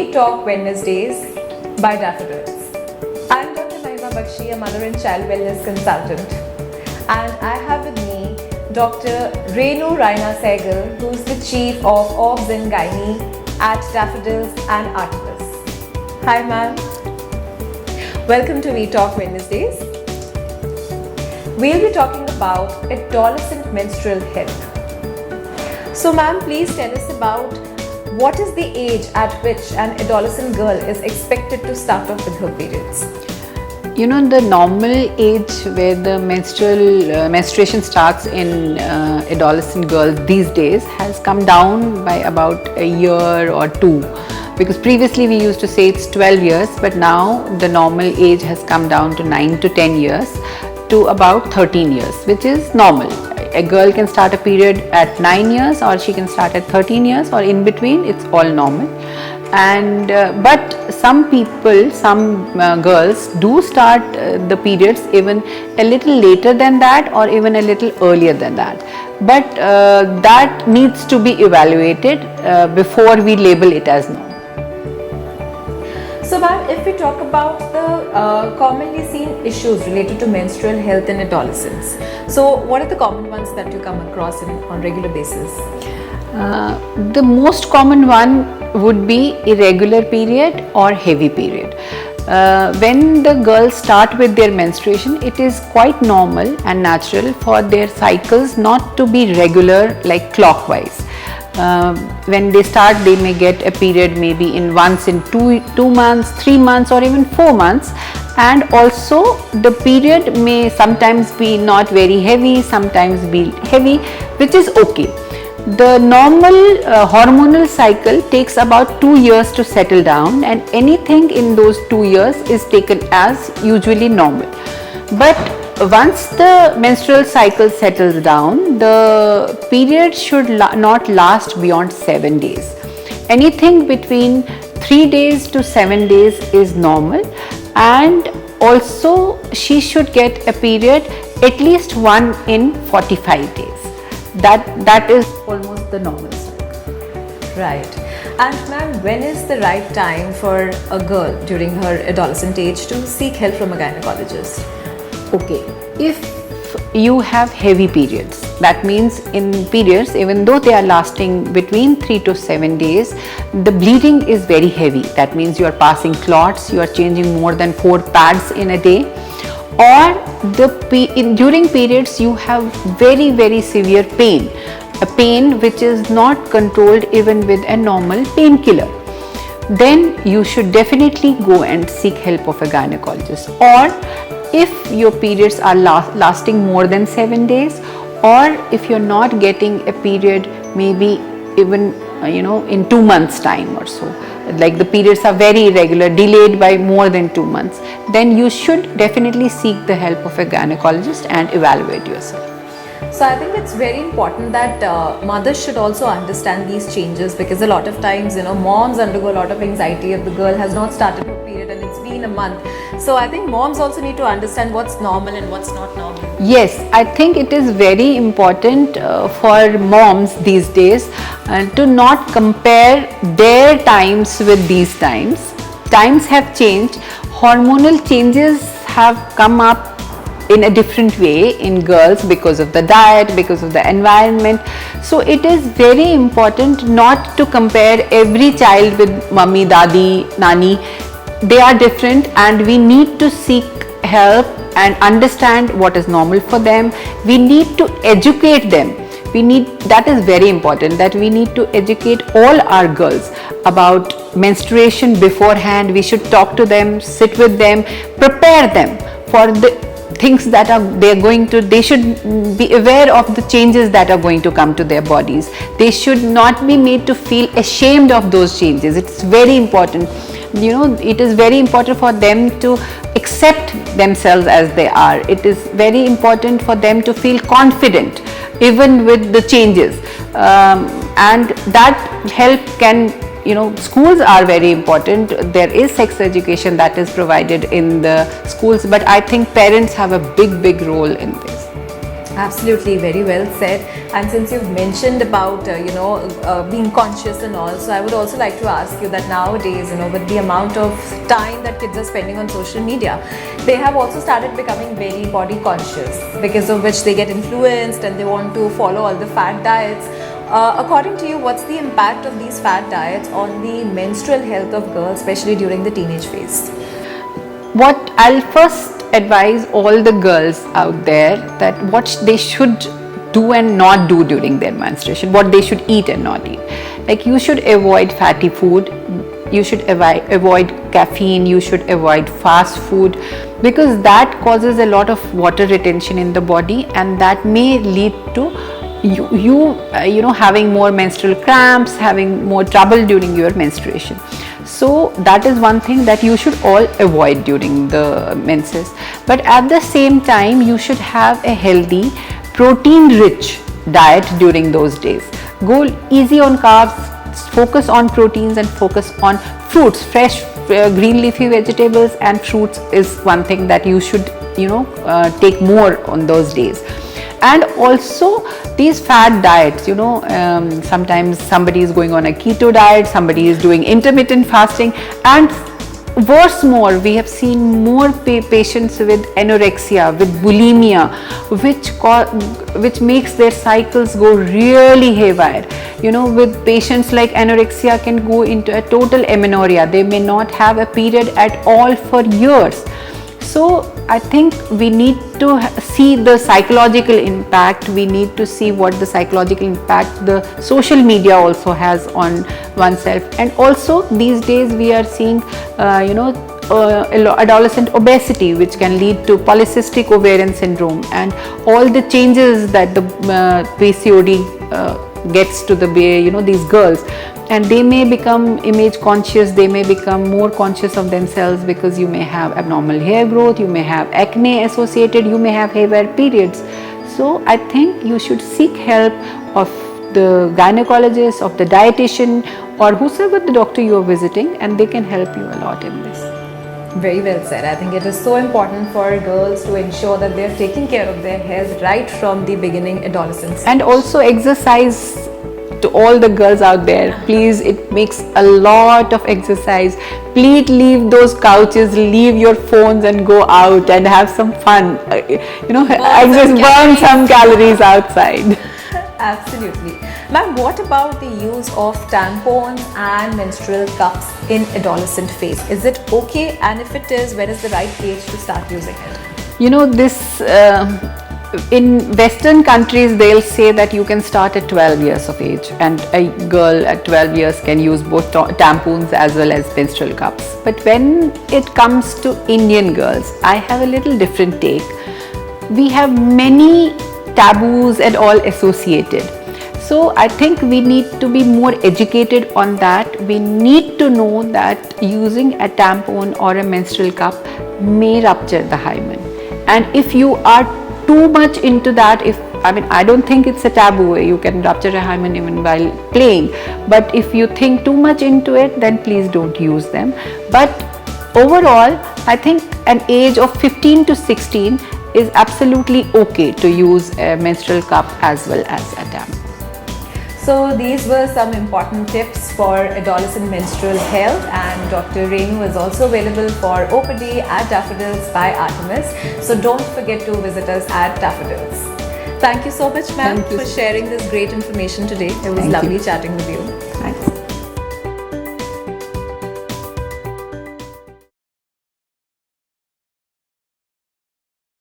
We Talk Wednesdays by Daffodils. I'm Dr. Mahima Bakshi, a mother and child wellness consultant, and I have with me Dr. Renu Raina Sehgal, who's the chief of Obs Gynae at Daffodils and Artemis. Hi ma'am. Welcome to We Talk Wednesdays. We'll be talking about adolescent menstrual health. So ma'am, please tell us about what is the age at which an adolescent girl is expected to start off with her periods? You know, the normal age where the menstruation starts in adolescent girls these days has come down by about a year or two, because previously we used to say it's 12 years, but now the normal age has come down to 9 to 10 years to about 13 years, which is normal. A girl can start a period at 9 years, or she can start at 13 years, or in between. It's all normal. And but some people, some girls do start the periods even a little later than that, or even a little earlier than that. But that needs to be evaluated before we label it as normal. So ma'am, if we talk about the commonly seen issues related to menstrual health in adolescence, so what are the common ones that you come across on regular basis? The most common one would be irregular period or heavy period. When the girls start with their menstruation, it is quite normal and natural for their cycles not to be regular like clockwise. When they start, they may get a period maybe once in two months, 3 months, or even 4 months. And also the period may sometimes be not very heavy, sometimes be heavy, which is okay. The normal hormonal cycle takes about 2 years to settle down, and anything in those 2 years is taken as usually normal. But once the menstrual cycle settles down, the period should not last beyond 7 days. Anything between 3 days to 7 days is normal, and also she should get a period at least one in 45 days. That is almost the normal cycle. Right. And ma'am, when is the right time for a girl during her adolescent age to seek help from a gynecologist? Okay, if you have heavy periods, that means in periods, even though they are lasting between 3 to 7 days, the bleeding is very heavy. That means you are passing clots, you are changing more than 4 pads in a day, or during periods you have very, very severe pain, a pain which is not controlled even with a normal painkiller. Then you should definitely go and seek help of a gynecologist. Or if your periods are lasting more than 7 days, or if you're not getting a period maybe even in 2 months time or so, like the periods are very irregular, delayed by more than 2 months, then you should definitely seek the help of a gynecologist and evaluate yourself. So I think it's very important that mothers should also understand these changes, because a lot of times moms undergo a lot of anxiety if the girl has not started her period and it's been a month. So I think moms also need to understand what's normal and what's not normal. Yes, I think it is very important for moms these days to not compare their times with these times. Times have changed, hormonal changes have come up in a different way in girls because of the diet, because of the environment. So it is very important not to compare every child with mummy, dadi, nani. They are different, and we need to seek help and understand what is normal for them. We need to educate them. That is very important, that we need to educate all our girls about menstruation beforehand. We should talk to them, sit with them, prepare them for the things that they should be aware of the changes that are going to come to their bodies. They should not be made to feel ashamed of those changes. It's very important. It is very important for them to accept themselves as they are. It is very important for them to feel confident even with the changes, and that help can, schools are very important. There is sex education that is provided in the schools, but I think parents have a big role in this. Absolutely, very well said. And since you've mentioned about being conscious and all, so I would also like to ask you that nowadays, with the amount of time that kids are spending on social media, they have also started becoming very body conscious, because of which they get influenced and they want to follow all the fad diets. According to you, what's the impact of these fad diets on the menstrual health of girls, especially during the teenage phase? What I'll first advise all the girls out there, that what they should do and not do during their menstruation, what they should eat and not eat. Like, you should avoid fatty food, you should avoid caffeine, you should avoid fast food, because that causes a lot of water retention in the body, and that may lead to you having more menstrual cramps, having more trouble during your menstruation. So that is one thing that you should all avoid during the menses. But at the same time, you should have a healthy, protein-rich diet during those days. Go easy on carbs, focus on proteins and focus on fruits. Fresh green leafy vegetables and fruits is one thing that you should take more on those days. And also these fad diets, sometimes somebody is going on a keto diet, somebody is doing intermittent fasting, and worse more, we have seen more patients with anorexia, with bulimia, which makes their cycles go really haywire. With patients like anorexia can go into a total amenorrhea. They may not have a period at all for years. So I think we need to see the psychological impact. We need to see what the psychological impact the social media also has on oneself. And also these days we are seeing adolescent obesity, which can lead to polycystic ovarian syndrome, and all the changes that the PCOD gets to these girls. And they may become image conscious, they may become more conscious of themselves, because you may have abnormal hair growth, you may have acne associated, you may have haywire periods. So I think you should seek help of the gynecologist, of the dietitian, or whosoever the doctor you are visiting, and they can help you a lot in this. Very well said. I think it is so important for girls to ensure that they are taking care of their health right from the beginning adolescence. And also exercise. To all the girls out there, please, it makes a lot of exercise. Please leave those couches, leave your phones and go out and have some fun. Burn some calories outside. Absolutely. Ma'am, what about the use of tampons and menstrual cups in adolescent phase? Is it okay? And if it is, when is the right age to start using it? In Western countries, they'll say that you can start at 12 years of age, and a girl at 12 years can use both tampons as well as menstrual cups. But when it comes to Indian girls, I have a little different take. We have many taboos and all associated. So I think we need to be more educated on that. We need to know that using a tampon or a menstrual cup may rupture the hymen. And if you are too much into that, I don't think it's a taboo. You can rupture a hymen even while playing. But if you think too much into it, then please don't use them. But overall, I think an age of 15 to 16 is absolutely okay to use a menstrual cup as well as a tampon. So these were some important tips for adolescent menstrual health, and Dr. Renu is also available for OPD at Daffodils by Artemis. So don't forget to visit us at Daffodils. Thank you so much, ma'am, for sharing this great information today. It was lovely chatting with you. Thanks.